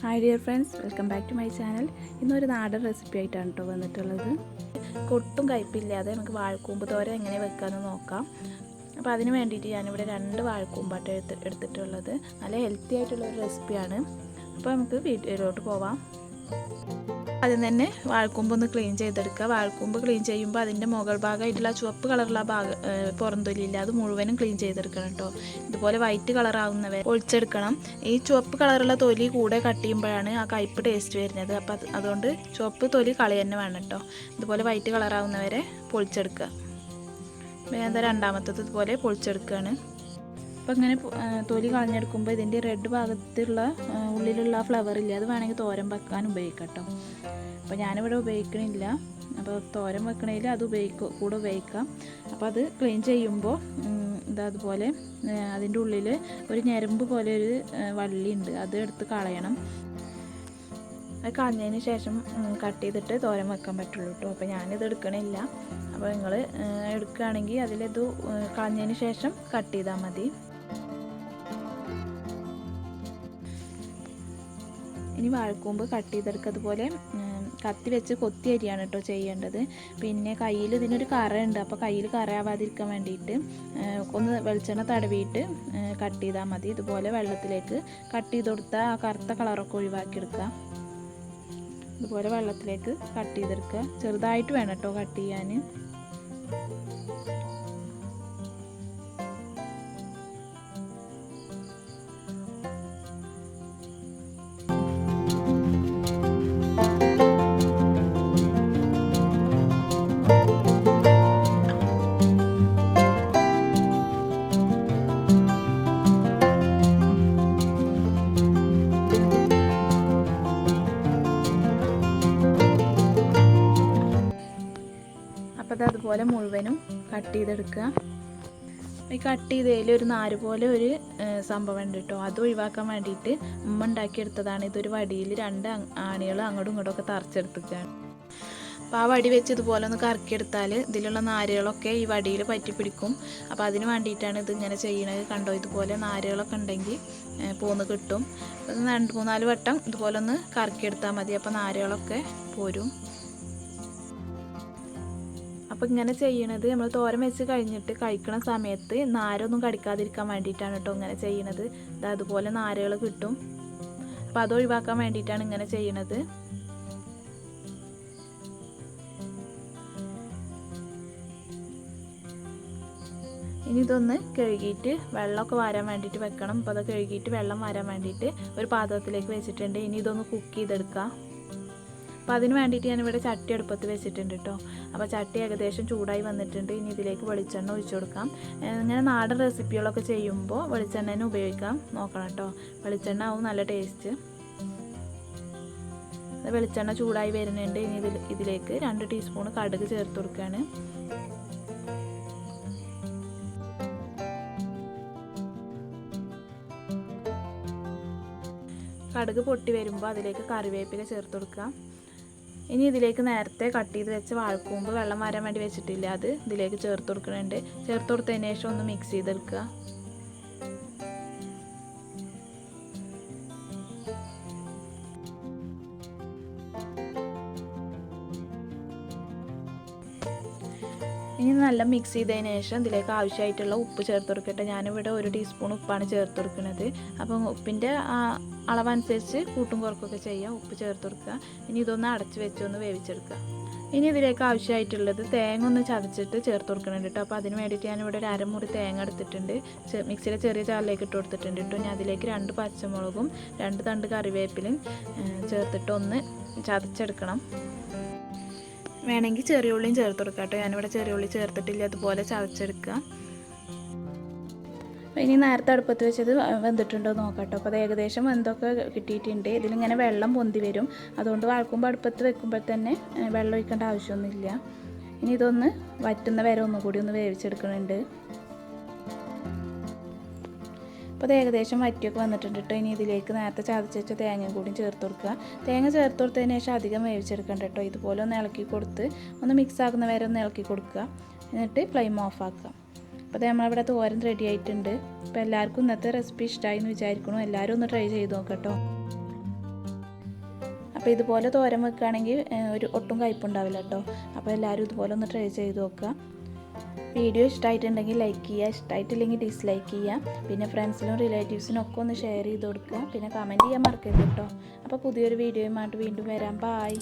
Hi dear friends, welcome back to my channel. ഇന്നൊരു നാടൻ recipe ആയിട്ടാണ് കേട്ടോ വന്നിട്ടുള്ളത്. കൊട്ടും കയ്പില്ലാതെ നമുക്ക് വാഴക്കൂമ്പ് തോരൻ എങ്ങനെ വെക്കാമെന്ന് നോക്കാം. അപ്പോൾ അതിന് വേണ്ടിയിട്ട് ഞാനിവിടെ 2 വാഴക്കൂമ്പാട്ട് എടുത്തിട്ടുള്ളത്. നല്ല ഹെൽത്തി ആയിട്ടുള്ളൊരു റെസിപ്പിയാണ്. അപ്പോൾ നമുക്ക് വീഡിയോയിലോട്ട് പോവാം. ആദ്യം തന്നെ വാഴക്കൂമ്പൊന്ന് ക്ലീൻ ചെയ്തെടുക്കുക. വാഴക്കൂമ്പ് ക്ലീൻ ചെയ്യുമ്പോൾ അതിൻ്റെ മുകൾ ഭാഗമായിട്ടുള്ള ചുവപ്പ് കളറുള്ള പുറന്തൊലിയില്ല, അത് മുഴുവനും ക്ലീൻ ചെയ്തെടുക്കണം കേട്ടോ. ഇതുപോലെ വൈറ്റ് കളറാവുന്നവരെ പൊളിച്ചെടുക്കണം. ഈ ചുവപ്പ് കളറുള്ള തൊലി കൂടെ കട്ട് ചെയ്യുമ്പോഴാണ് ആ കയ്പ്പ് ടേസ്റ്റ് വരുന്നത്. അപ്പോൾ അതുകൊണ്ട് ചുവപ്പ് തൊലി കളി തന്നെ വേണം കേട്ടോ. ഇതുപോലെ വൈറ്റ് കളറാവുന്നവരെ പൊളിച്ചെടുക്കുക. ഞാൻ രണ്ടാമത്തത് ഇതുപോലെ പൊളിച്ചെടുക്കുകയാണ്. അപ്പോൾ ഇങ്ങനെ തൊലി കളഞ്ഞെടുക്കുമ്പോൾ ഇതിൻ്റെ റെഡ് ഭാഗത്തുള്ള ഉള്ളിലുള്ള ഫ്ലവർ ഇല്ല, അത് വേണമെങ്കിൽ തോരൻ വെക്കാൻ ഉപയോഗിക്കാം കേട്ടോ. അപ്പോൾ ഞാനിവിടെ ഉപയോഗിക്കണില്ല. അപ്പോൾ തോരൻ വെക്കണേൽ അത് കൂടെ ഉപയോഗിക്കാം. അപ്പോൾ അത് ക്ലീൻ ചെയ്യുമ്പോൾ അതുപോലെ അതിൻ്റെ ഉള്ളിൽ ഒരു ഞരമ്പ് പോലെ ഒരു വള്ളിയുണ്ട്, അത് എടുത്ത് കളയണം. അത് കളഞ്ഞതിന് ശേഷം കട്ട് ചെയ്തിട്ട് തോരൻ വെക്കാൻ പറ്റുള്ളൂ കേട്ടോ. അപ്പോൾ ഞാനിത് എടുക്കണില്ല. അപ്പോൾ നിങ്ങൾ എടുക്കുകയാണെങ്കിൽ അതിലിത് കളഞ്ഞതിന് ശേഷം കട്ട് ചെയ്താൽ മതി. ഇനി വാഴക്കൂമ്പ് കട്ട് ചെയ്തെടുക്കുക. അതുപോലെ കത്തി വെച്ച് കൊത്തി അരിയാണ് കേട്ടോ ചെയ്യേണ്ടത്. പിന്നെ കയ്യിൽ ഇതിനൊരു കറയുണ്ട്, അപ്പോൾ കയ്യിൽ കറയാവാതിരിക്കാൻ വേണ്ടിയിട്ട് ഒന്ന് വെളിച്ചെണ്ണ തടവിയിട്ട് കട്ട് ചെയ്താൽ മതി. ഇതുപോലെ വെള്ളത്തിലേക്ക് കട്ട് ചെയ്ത് കൊടുത്താൽ ആ കറുത്ത കളറൊക്കെ ഒഴിവാക്കിയെടുക്കുക. ഇതുപോലെ വെള്ളത്തിലേക്ക് കട്ട് ചെയ്തെടുക്കുക. ചെറുതായിട്ട് വേണം കേട്ടോ കട്ട് ചെയ്യാൻ. അപ്പോൾ അതുപോലെ മുഴുവനും കട്ട് ചെയ്തെടുക്കുക. ഈ കട്ട് ചെയ്തതിൽ ഒരു നാര് പോലെ ഒരു സംഭവം ഉണ്ട് കേട്ടോ, അത് ഒഴിവാക്കാൻ വേണ്ടിയിട്ട് ഉമ്മ ഉണ്ടാക്കിയെടുത്തതാണ്. ഇതൊരു വടിയിൽ 2 ആണികൾ അങ്ങോട്ടും ഇങ്ങോട്ടും തറച്ചെടുത്തിട്ടാണ്. അപ്പോൾ ആ വടി വെച്ച് ഇതുപോലെ ഒന്ന് കറക്കിയെടുത്താൽ ഇതിലുള്ള നാരുകളൊക്കെ ഈ വടിയിൽ പറ്റി പിടിക്കും. അപ്പോൾ അതിന് വേണ്ടിയിട്ടാണ് ഇതിങ്ങനെ ചെയ്യണത്. കണ്ടോ, ഇതുപോലെ നാരുകളൊക്കെ ഉണ്ടെങ്കിൽ പോന്ന് കിട്ടും. 2-3-4 വട്ടം ഇതുപോലെ ഒന്ന് കറക്കിയെടുത്താൽ മതി. അപ്പോൾ നാരുകളൊക്കെ പോരും. അപ്പോൾ ഇങ്ങനെ ചെയ്യണത് നമ്മൾ തോരൻ വെച്ച് കഴിഞ്ഞിട്ട് കഴിക്കണ സമയത്ത് നാരൊന്നും കടിക്കാതിരിക്കാൻ വേണ്ടിയിട്ടാണ് കേട്ടോ ഇങ്ങനെ ചെയ്യണത്. അതുപോലെ നാരുകൾ കിട്ടും. അപ്പോൾ അത് ഒഴിവാക്കാൻ വേണ്ടിയിട്ടാണ് ഇങ്ങനെ ചെയ്യണത്. ഇനി ഇതൊന്ന് കഴുകിയിട്ട് വെള്ളമൊക്കെ വാരാൻ വേണ്ടിയിട്ട് വെക്കണം. അപ്പോൾ അത് കഴുകിയിട്ട് വെള്ളം വാരാൻ വേണ്ടിയിട്ട് ഒരു പാത്രത്തിലേക്ക് വെച്ചിട്ടുണ്ട്. ഇനി ഇതൊന്ന് കുക്ക് ചെയ്തെടുക്കാം. അപ്പോൾ അതിന് വേണ്ടിയിട്ട് ഞാനിവിടെ ചട്ടി അടുപ്പത്ത് വെച്ചിട്ടുണ്ട് കേട്ടോ. അപ്പോൾ ചട്ടി ഏകദേശം ചൂടായി വന്നിട്ടുണ്ട്. ഇനി ഇതിലേക്ക് വെളിച്ചെണ്ണ ഒഴിച്ചു കൊടുക്കാം. ഇങ്ങനെ നാടൻ റെസിപ്പികളൊക്കെ ചെയ്യുമ്പോൾ വെളിച്ചെണ്ണ തന്നെ ഉപയോഗിക്കാൻ നോക്കണം കേട്ടോ. വെളിച്ചെണ്ണ ആവും നല്ല ടേസ്റ്റ്. വെളിച്ചെണ്ണ ചൂടായി വരുന്നുണ്ട്. ഇനി ഇതിലേക്ക് 2 ടീസ്പൂൺ കടുക് ചേർത്ത് കൊടുക്കുകയാണ്. കടുക് പൊട്ടി വരുമ്പോൾ അതിലേക്ക് കറിവേപ്പില ചേർത്ത് കൊടുക്കുക. ഇനി ഇതിലേക്ക് നേരത്തെ കട്ട് ചെയ്ത് വെച്ച വാഴക്കൂമ്പ് വെള്ളം വരാൻ വേണ്ടി വെച്ചിട്ടില്ല, അത് ഇതിലേക്ക് ചേർത്ത് കൊടുക്കുന്നുണ്ട്. ചേർത്ത് കൊടുത്തതിന് ശേഷം ഒന്ന് മിക്സ് ചെയ്തെടുക്കുക. ഇനി നല്ല മിക്സ് ചെയ്തതിന് ശേഷം ഇതിലേക്ക് ആവശ്യമായിട്ടുള്ള ഉപ്പ് ചേർത്ത് കൊടുക്കട്ടെ. ഞാനിവിടെ 1 ടീസ്പൂൺ ഉപ്പാണ് ചേർത്ത് കൊടുക്കുന്നത്. അപ്പം ഉപ്പിൻ്റെ അളവനുസരിച്ച് കൂട്ടും കുറക്കൊക്കെ ചെയ്യാം. ഉപ്പ് ചേർത്ത് കൊടുക്കുക. ഇനി ഇതൊന്ന് അടച്ച് വെച്ചൊന്ന് വേവിച്ചെടുക്കുക. ഇനി ഇതിലേക്ക് ആവശ്യമായിട്ടുള്ളത് തേങ്ങ ഒന്ന് ചതച്ചിട്ട് ചേർത്ത് കൊടുക്കുന്നുണ്ട് കേട്ടോ. അപ്പോൾ അതിന് വേണ്ടിയിട്ട് ഞാനിവിടെ 1/2 മുറി തേങ്ങ എടുത്തിട്ടുണ്ട്. മിക്സിയിലെ ചെറിയ ജാറിലേക്ക് ഇട്ട് കൊടുത്തിട്ടുണ്ട് കേട്ടോ. ഞാൻ അതിലേക്ക് 2 പച്ചമുളകും 2 തണ്ട് കറിവേപ്പിലയും ചേർത്തിട്ട് ഒന്ന് ചതച്ചെടുക്കണം. വേണമെങ്കിൽ ചെറിയ ഉള്ളിയും ചേർത്ത് കൊടുക്കാം കേട്ടോ. ഞാനിവിടെ ചെറിയ ഉള്ളി ചേർത്തിട്ടില്ല. അതുപോലെ ചതച്ചെടുക്കുക. അപ്പോൾ ഇനി നേരത്തെ അടുപ്പത്ത് വെച്ചത് വെന്തിട്ടുണ്ടോ നോക്കാം കേട്ടോ. അപ്പോൾ അത് ഏകദേശം വെന്തൊക്കെ കിട്ടിയിട്ടുണ്ട്. ഇതിലിങ്ങനെ വെള്ളം പൊന്തി വരും. അതുകൊണ്ട് വാഴക്കൂമ്പ് അടുപ്പത്ത് വെക്കുമ്പോൾ തന്നെ വെള്ളം ഒഴിക്കേണ്ട ആവശ്യമൊന്നുമില്ല. ഇനി ഇതൊന്ന് വറ്റുന്ന വരെ ഒന്നുകൂടി ഒന്ന് വേവിച്ചെടുക്കുന്നുണ്ട്. അപ്പോൾ അത് ഏകദേശം വറ്റിയൊക്കെ വന്നിട്ടുണ്ട് കേട്ടോ. ഇനി ഇതിലേക്ക് നേരത്തെ ചതച്ച് വെച്ച തേങ്ങ കൂടി ചേർത്ത് കൊടുക്കുക. തേങ്ങ ചേർത്ത് കൊടുത്തതിന് ശേഷം അധികം വേവിച്ചെടുക്കണ്ട കേട്ടോ. ഇതുപോലെ ഒന്ന് ഇളക്കി കൊടുത്ത് ഒന്ന് മിക്സ് ആക്കുന്ന വരെ ഒന്ന് ഇളക്കി കൊടുക്കുക. എന്നിട്ട് ഫ്ലെയിം ഓഫ് ആക്കുക. അപ്പോൾ നമ്മളിവിടെ തോരൻ റെഡി ആയിട്ടുണ്ട്. അപ്പോൾ എല്ലാവർക്കും ഇന്നത്തെ റെസിപ്പി ഇഷ്ടമായി എന്ന് വിചാരിക്കുന്നു. എല്ലാവരും ഒന്ന് ട്രൈ ചെയ്ത് നോക്കാം കേട്ടോ. അപ്പോൾ ഇതുപോലെ തോരൻ വെക്കുകയാണെങ്കിൽ ഒരു ഒട്ടും കയ്പ്പുണ്ടാവില്ല കേട്ടോ. അപ്പോൾ എല്ലാവരും ഇതുപോലെ ഒന്ന് ട്രൈ ചെയ്ത് നോക്കുക. വീഡിയോ ഇഷ്ടമായിട്ടുണ്ടെങ്കിൽ ലൈക്ക് ചെയ്യുക, ഇഷ്ടമായിട്ടില്ലെങ്കിൽ ഡിസ്ലൈക്ക് ചെയ്യുക. പിന്നെ ഫ്രണ്ട്സിനും റിലേറ്റീവ്സിനും ഒക്കെ ഒന്ന് ഷെയർ ചെയ്ത് കൊടുക്കുക. പിന്നെ കമൻറ്റ് ചെയ്യാൻ മറക്കരുത് കേട്ടോ. അപ്പോൾ പുതിയൊരു വീഡിയോയുമായിട്ട് വീണ്ടും വരാം. ബായ്.